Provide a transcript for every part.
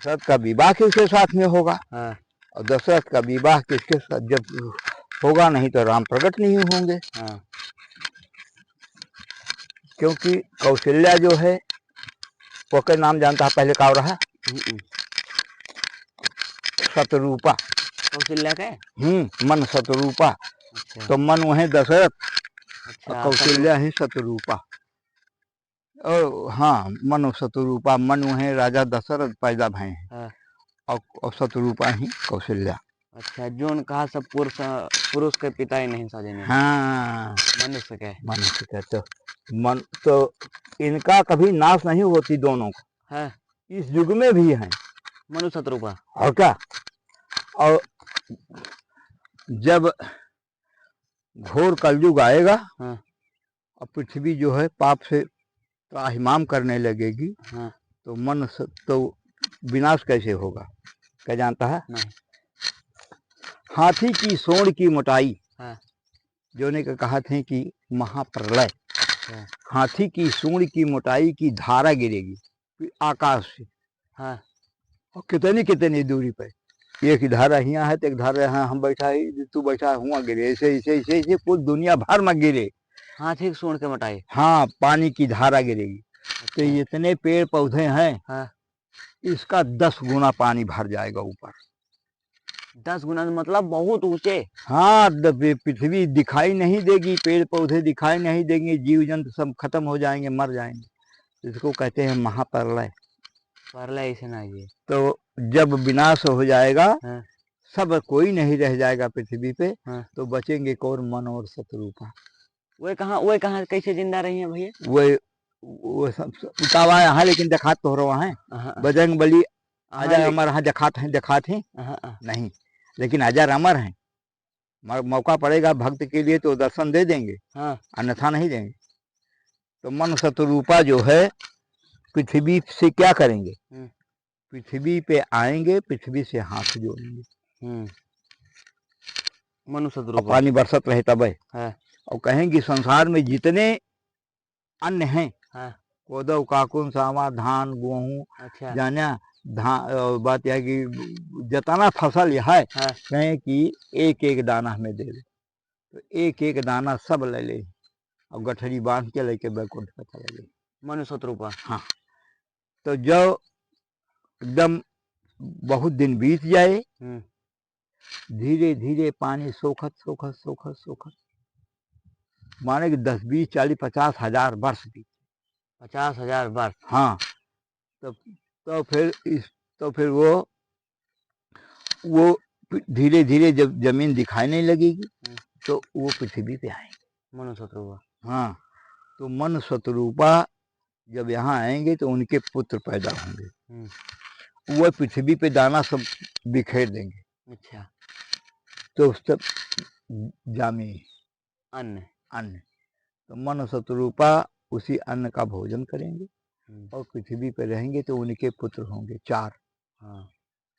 दशरथ का विवाह किसके साथ में होगा? हाँ। और दशरथ का विवाह किसके साथ जब होगा नहीं तो राम प्रकट नहीं होंगे। हाँ। क्योंकि कौशल्या जो है वो के नाम जानता है पहले का रहा? शतरूपा। कौशल्या का? मन शतरूपा। अच्छा। तो मन वह दशरथ। अच्छा, और कौशल्या ही शतरूपा। और हाँ, मन शतरूपा, मन वह राजा दशरथ पैदा भय हैं। हाँ। और शतरूपा ही कौशल्या। अच्छा, जो कहा सब पुरुष के पिता ही नहीं साजे। हाँ, मनुष्य के। मनुष्य के तो इनका कभी नाश नहीं होती दोनों का। है इस युग में भी है मनु शत्रुपा। और क्या? और जब घोर कलयुग आएगा, हाँ। और पृथ्वी जो है पाप से त्राहिमाम करने लगेगी, हाँ। तो विनाश कैसे होगा? क्या जानता है? नहीं। हाथी की सूंड की मोटाई। हाँ। जो ने कहा थे कि महाप्रलय। हाँ। हाथी की सूंड की मोटाई की धारा गिरेगी आकाश से। हाँ। और कितनी कितनी दूरी पे। एक ही धारा यहाँ है तो एक धारा यहाँ हम बैठा है, तू बैठा हुआ गिरे, ऐसे ऐसे ऐसे ऐसे पूरी दुनिया भर में गिरे। हाथी की सूंड के मोटाई। हाँ, पानी की धारा गिरेगी। अच्छा। तो इतने पेड़ पौधे हैं। हाँ। इसका 10 गुना पानी भर जाएगा ऊपर। 10 गुना मतलब बहुत ऊंचे। हाँ, पृथ्वी दिखाई नहीं देगी, पेड़ पौधे दिखाई नहीं देंगे, जीव जंतु सब खत्म हो जाएंगे, मर जाएंगे। इसको कहते हैं महाप्रलय। प्रलय ऐसे ना ये। तो जब विनाश हो जाएगा, हाँ। सब कोई नहीं रह जाएगा पृथ्वी पे। हाँ। तो बचेंगे कौन? मन और शत्रुपा। वो कहाँ कैसे जिंदा रही है भैया? वो सब उतावा यहाँ, लेकिन दिखात तो रहा है। बजरंग बली अजर अमर है, दिखात है नहीं, लेकिन अजर अमर है। मौका पड़ेगा भक्त के लिए तो दर्शन दे देंगे। हाँ। अन्यथा नहीं देंगे। तो मन शत्रुपा जो है पृथ्वी से क्या करेंगे? पृथ्वी पे आएंगे, पृथ्वी से हाथ जोड़ेंगे। मनु शत्रुपा। पानी बरसत रहे तब है। और कहेंगे संसार में जितने अन्न हैं, हाँ। कोदव काकुन सामा धान गेहूँ। अच्छा। जाना धान बात यह कि जितना फसल है, हाँ। कहें कि एक एक दाना हमें दे दे। तो एक एक दाना सब ले ले और गठरी बांध के लेके बैकुंठ पे चले गए मनु शत्रुपा। हाँ। तो जब एकदम बहुत दिन बीत जाए, धीरे धीरे पानी सोखत सोखत सोखत सोखत माने कि 10 20 40 50 हजार वर्ष बीत। 50,000 वर्ष। हाँ। तो फिर वो धीरे धीरे जब जमीन दिखाई नहीं लगेगी तो वो पृथ्वी पे आएंगे। मनु शत्रुपा। हाँ। तो मन शत्रुपा जब यहाँ आएंगे तो उनके पुत्र पैदा होंगे। वो पृथ्वी पे दाना सब बिखेर देंगे। अच्छा। तो सब जामे अन्न। तो मन शत्रुपा उसी अन्न का भोजन करेंगे और पृथ्वी पे रहेंगे। तो उनके पुत्र होंगे 4। हाँ।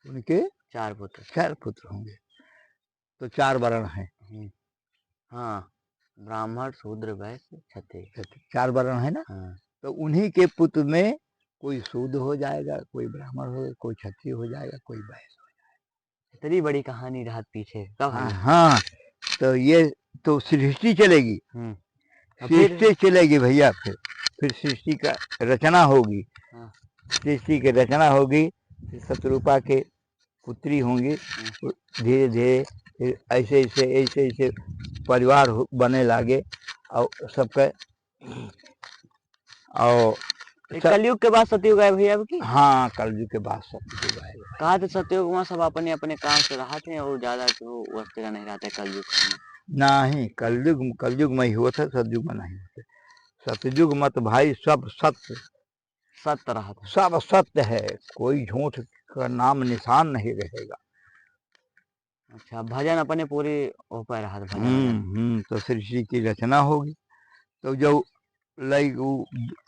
उनके 4 पुत्र। 4 पुत्र होंगे। तो 4 वर्ण हैं। हाँ, ब्राह्मण शूद्र वैश्य क्षत्रिय। 4 वर्ण है ना। हाँ। तो उन्हीं के पुत्र में कोई शूद्र हो जाएगा, कोई ब्राह्मण हो, कोई क्षत्रिय हो जाएगा, कोई वैश्य हो जाएगा। इतनी बड़ी कहानी रहा पीछे कब? हाँ। तो ये तो सृष्टि चलेगी। सृष्टि चलेगी भैया। फिर सृष्टि का रचना होगी। सृष्टि की रचना होगी, शत्रुपा के पुत्री होंगी। धीरे धीरे ऐसे ऐसे ऐसे ऐसे परिवार बने लागे और सबके। और कलयुग के बाद सतयुग आए भैया की? हाँ, कलयुग के बाद सतयुग आएगा। कहा थे सतयुग में सब अपने अपने काम से रहा थे और ज्यादा वस्तु का नहीं रहता। कलयुग नहीं, कलयुग में ही हुआ था, सतयुग में नहीं होता। सतयुग मत भाई, सब सत्य रहा था। सब सत्य है, कोई झूठ का नाम निशान नहीं रहेगा। अच्छा, भजन अपने पूरी हो पा रहा था। भजन तो सृष्टि की रचना होगी। तो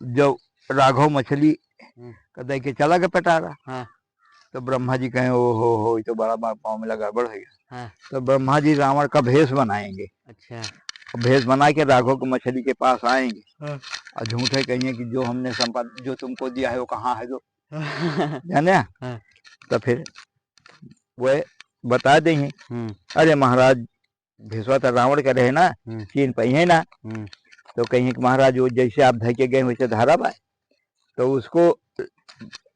जब राघव मछली कदे के चला गया पटारा। हाँ। तो ब्रह्मा जी कहें ओ हो ये तो बड़ा मामला गड़बड़ है। हाँ। तो ब्रह्मा जी रावण का भेष बनाएंगे। अच्छा। भेष बना के राघव को मछली के पास आएंगे। हाँ। और झूठे कहेंगे कि जो हमने संपदा जो तुमको दिया है वो कहाँ है, जो जाने। हाँ। तो फिर वह बता देंगे, अरे महाराज भिसवा तो रावण का रहे ना, चीन पहिए ना। तो कहेंगे कि महाराज वो जैसे आप धके गए वैसे धारा पाए। तो उसको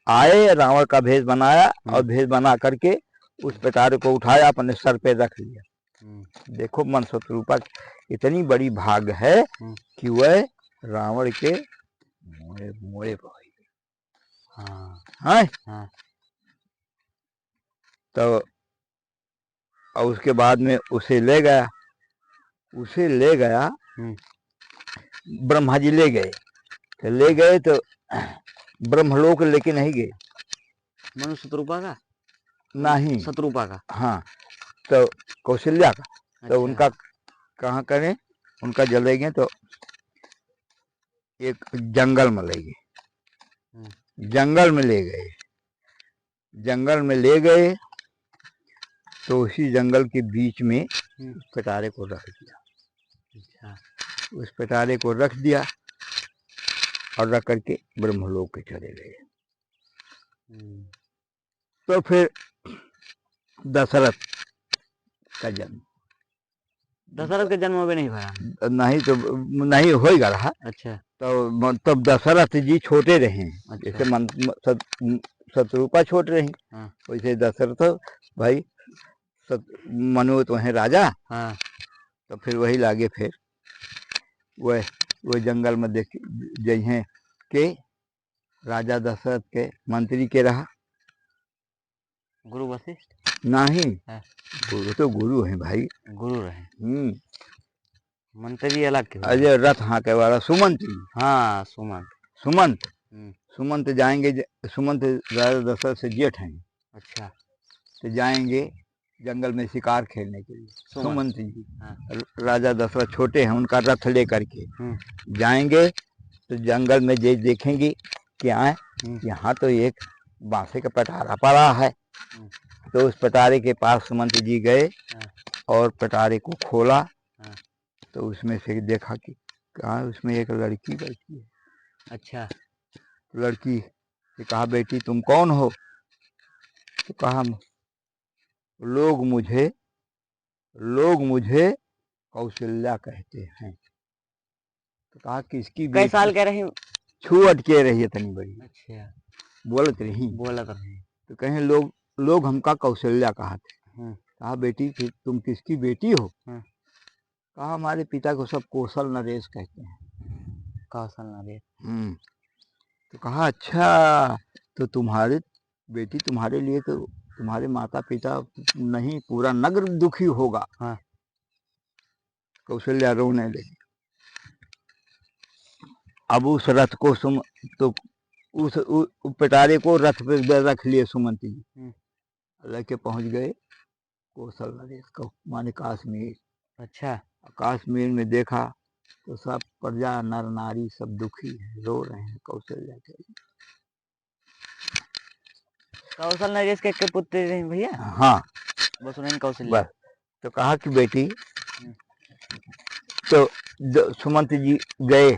आए, रावण का भेष बनाया और भेष बना करके उस पिटारे को उठाया, अपने सर पे रख लिया। देखो मन शत्रुपा इतनी बड़ी भाग है कि वह रावण के मोए मोए भाई। हाँ। तो और उसके बाद में उसे ले गया ब्रह्मा जी ले गए तो ब्रह्मलोक लेके नहीं गए। मनु शत्रुपा का नहीं, शत्रुपा का। हाँ, तो कौशल्या का। तो अच्छा। उनका कहाँ करें, उनका जले गए तो एक जंगल में ले गए। जंगल में ले गए तो उसी जंगल के बीच में पिटारे को रख दिया। अच्छा। उस पिटारे को रख दिया और रख करके ब्रह्मलोक के चले गए। तो फिर दशरथ का जन्म, दशरथ के जन्म में नहीं भरा? नहीं तो नहीं होएगा रहा। अच्छा। तो तब दशरथ जी छोटे रहे। अच्छा। जैसे शत्रुपा छोटे रही, वैसे दशरथ भाई मनु तो है राजा। तो फिर वही लागे, फिर वह जंगल में देख जइहे के राजा दशरथ के मंत्री के रहा। गुरु वशिष्ठ? नहीं, गुरु तो गुरु है भाई, गुरु रहे। मंत्री अलग के? अजय रथ हाँ के वाला सुमंत जी। हाँ, सुमंत। सुमंत जाएंगे, सुमंत राजा दशरथ से जेठ हैं। अच्छा। तो जाएंगे जंगल में शिकार खेलने के लिए सुमंत जी। राजा दशरथ छोटे हैं, उनका रथ लेकर के जाएंगे। तो जंगल में देखेंगे कि यहाँ तो एक बांसे का पटारा पड़ा है। तो उस पटारे के पास सुमंत जी गए और पटारे को खोला। तो उसमें से देखा कि कहाँ उसमें एक लड़की बैठी है। अच्छा। लड़की से कहा, बेटी तुम कौन हो? तो कहा, लोग मुझे कौशल्या कहते हैं। तो कहा, किसकी बेटी? कई साल के रही? छुअट के रही है तनी बड़ी। अच्छा। बोलत रही। तो कहें लोग हमका कौशल्या कहते। कहा, बेटी फिर तुम किसकी बेटी हो? कहा, हमारे पिता को सब कौशल नरेश कहते हैं। कौशल नरेश? तो कहा, अच्छा, तो तुम्हारे बेटी, तुम्हारे लिए तो तुम्हारे माता पिता नहीं, पूरा नगर दुखी होगा। कौशल्या रोने लगी। अब उस रथ को तो उस पिटारे को रथ पे रख लिए सुमंत जी। लेके पहुंच गए कौशल नरेश को, माने कश्मीर। अच्छा। कश्मीर में देखा तो सब प्रजा नर नारी सब दुखी है, रो रहे हैं कौशल्या के लिए। कौशल नरेश के पुत्र रहे भैया? हाँ, बस उन्हें कौशल्या। बस। तो कहा कि बेटी, तो सुमंत जी गए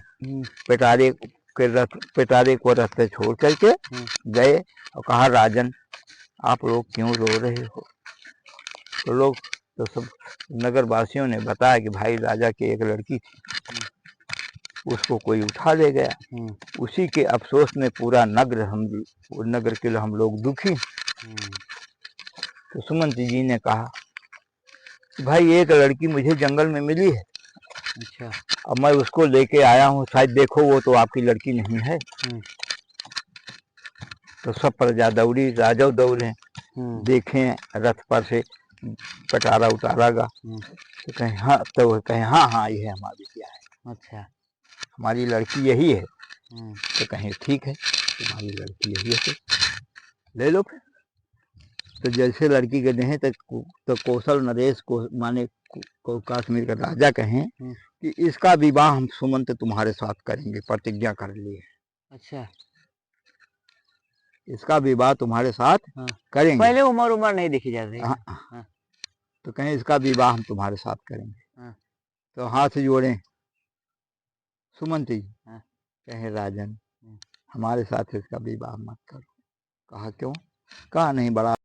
पिटारे को रथ पे छोड़ करके गए और कहा, राजन आप लोग क्यों रो रहे हो? तो सब नगर वासियों ने बताया कि भाई राजा की एक लड़की थी, उसको कोई उठा ले गया। उसी के अफसोस में पूरा नगर के लिए हम लोग दुखी। तो सुमंत जी ने कहा, भाई एक लड़की मुझे जंगल में मिली है। अच्छा। अब मैं उसको लेके आया हूँ, शायद देखो वो तो आपकी लड़की नहीं है। तो सब प्रजा दौड़ी, राजा दौड़े, देखें रथ पर से पटारा उतारागा। तो कहें हाँ, तो कहें हाँ ये हमारी क्या है। अच्छा, हमारी लड़की यही है। तो कहें ठीक है, तुम्हारी लड़की यही है, तो ले लो फिर। तो जैसे लड़की के दें तो कौशल नरेश को, माने कश्मीर का राजा कहें कि इसका विवाह हम सुमंत तुम्हारे साथ करेंगे, प्रतिज्ञा कर लिए। अच्छा, इसका विवाह तुम्हारे साथ करेंगे। पहले उम्र नहीं देखी जा रही। तो कहें इसका विवाह हम तुम्हारे साथ करेंगे। तो हाथ जोड़े सुमंत जी, कहे राजन हमारे साथ इसका विवाह मत करो। कहा क्यों? कहा नहीं बड़ा